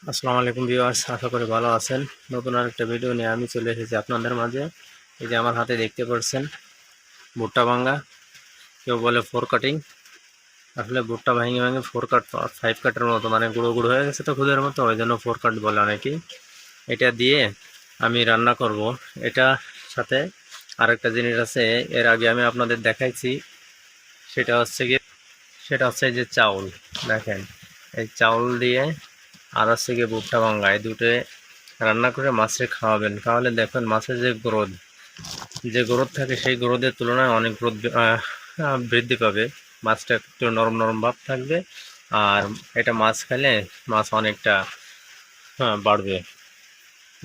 আসসালামু আলাইকুম ভিউয়ার্স, আশা করি ভালো আছেন। নতুন আরেকটা ভিডিও নিয়ে আমি চলে এসেছি আপনাদের মাঝে। এই যে আমার হাতে দেখতে পাচ্ছেন ভুট্টা ভাঙ্গা, কেউ বলে ফোর কাটিং। আসলে ভুট্টা ভেঙে ভেঙে ফোর কাট ফাইভ কাটের মতো, মানে গুঁড়ো গুঁড়ো হয়ে গেছে তো খুদের মতো, ওই জন্য ফোর কাট বলে অনেকেই। এটা দিয়ে আমি রান্না করব। এটা সাথে আরেকটা জিনিস আছে, এর আগে আমি আপনাদের দেখাইছি। সেটা হচ্ছে এই যে চাউল। দেখেন, এই চাউল দিয়ে আর হচ্ছে গিয়ে ভুট্টা ভাঙ্গা, এই দুটো রান্না করে মাছে খাওয়াবেন। তাহলে দেখবেন মাছের যে গ্রোথ থাকে, সেই গ্রোথের তুলনায় অনেক গ্রোথ বৃদ্ধি পাবে। মাছটা একটু নরম নরম ভাব থাকবে। আর এটা মাছ খেলে মাছ অনেকটা বাড়বে।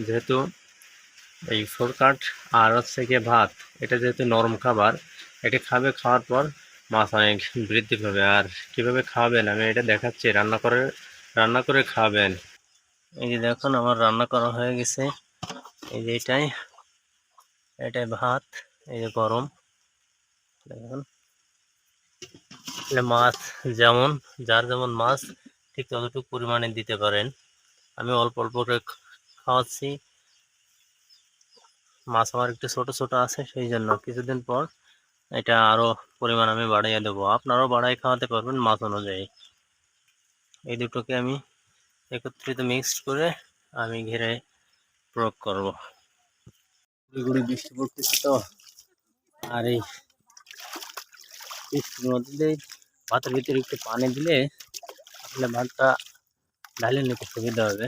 যেহেতু এই ফোর কাট আর হচ্ছে গিয়ে ভাত, এটা যেহেতু নরম খাবার, এটা খাওয়ার পর মাছ অনেক বৃদ্ধি পাবে। আর কিভাবে খাওয়াবেন আমি এটা দেখাচ্ছি। রান্না করে খাওয়াবেন। এই যে দেখুন, আমার রান্না করা হয়ে গেছে। এই যে এটাই ভাত। এই যে গরম, দেখুন। মাছ যেমন, যার যেমন মাছ ঠিক ততটুকু পরিমাণে দিতে পারেন। আমি অল্প অল্প করে খাওয়াচ্ছি। মাছ আমার একটু ছোট ছোট আছে, সেই জন্য কিছুদিন পর এটা আরো পরিমাণ আমি বাড়িয়ে দেবো। আপনারাও বাড়াই খাওয়াতে পারবেন মাছ অনুযায়ী। এই দুটোকে আমি একত্রিত মিক্সড করে আমি ঘিরে প্রয়োগ করব। গুড়ি গুড়ি বৃষ্টি পড়তেছে তো, আর এই বৃষ্টির মধ্যে ভাতের ভিতরে একটু পানি দিলে আসলে ভাতটা ঢালে নিতে সুবিধা হবে।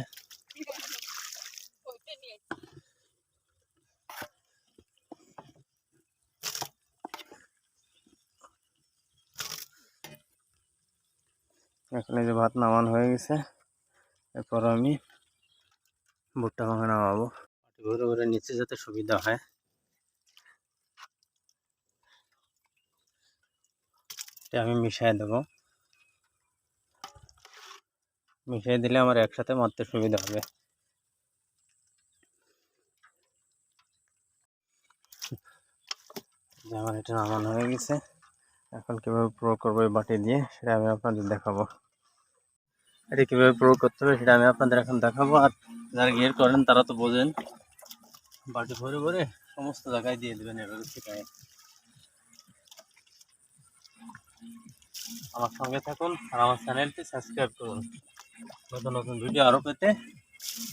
এখন এই যে ভাত নামানো হয়ে গেছে, এরপর আমি ভুট্টা ভাঙা নামাবো। ঘুরে ঘুরে নিচে যেতে সুবিধা হয়। এটা আমি মিশিয়ে দেবো। মিশিয়ে দিলে আমার একসাথে মারতে সুবিধা হবে। আমার এটা নামানো হয়ে গেছে। এখন কীভাবে প্রয়োগ করবো এই বাটি দিয়ে, সেটা আমি আপনাদের দেখাবো। এটা কীভাবে প্রয়োগ করতে হবে সেটা আমি আপনাদের এখন দেখাবো। আর যারা গিয়ার করেন তারা তো বোঝেন। বাটি ভরে ভরে সমস্ত জায়গায় দিয়ে দেবেন এভাবে ছিটায়। আমার সঙ্গে থাকুন আর আমার চ্যানেলটি সাবস্ক্রাইব করুন। নতুন নতুন ভিডিও আরও পেতে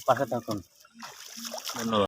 পাশে থাকুন। ধন্যবাদ।